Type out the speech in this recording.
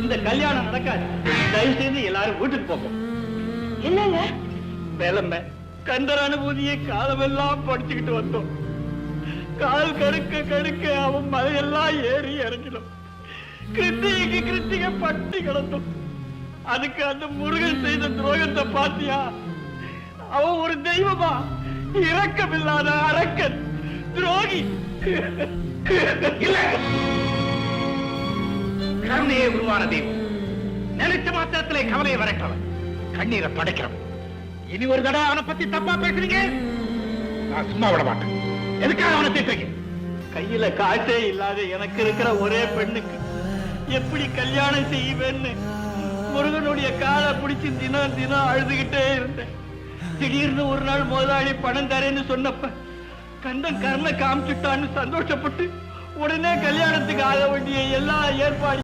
இந்த கல்யாணம் நடக்காது. தயவு செய்து எல்லாரும் வீட்டுக்கு போகும். என்னங்க வேலம்மை கந்தர் அனுபூதியை காலமெல்லாம் படிச்சுக்கிட்டு வந்தோம். கால் கடுக்க கடுக்க அவன் மலையெல்லாம் ஏறி இறங்கிடும். கிருத்திகைக்கு கிருத்திகை பட்டி கிடந்தோம். அதுக்கு அந்த முருகன் செய்த துரோகத்தை பாத்தியா? அவன் ஒரு தெய்வமா? இரக்கமில்லாத அரக்கன், துரோகி. கருணையே உருவான தெய்வம். நினைச்ச மாத்திரத்திலே கவலையை வரட்டவன், கண்ணீரை படைக்கிறவன். இனி ஒரு தடவை அவனை பத்தி தப்பா பேசுறீங்க, நான் சும்மா விட மாட்டேன். எதுக்காக அவனை திட்டுறீங்க? கையில காசே இல்லாத எனக்கு இருக்கிற ஒரே பெண்ணுக்கு எப்படி கல்யாணம் செய்வேன்னு முருகனுடைய காலை பிடிச்சு தினம் தினம் அழுதுகிட்டே இருந்தேன். திடீர்னு ஒரு நாள் முதலாளி பணம் தரேன்னு சொன்னப்ப கந்தன் கர்ண காமிச்சுட்டான்னு சந்தோஷப்பட்டு உடனே கல்யாணத்துக்கு ஆக வேண்டிய எல்லா ஏற்பாடு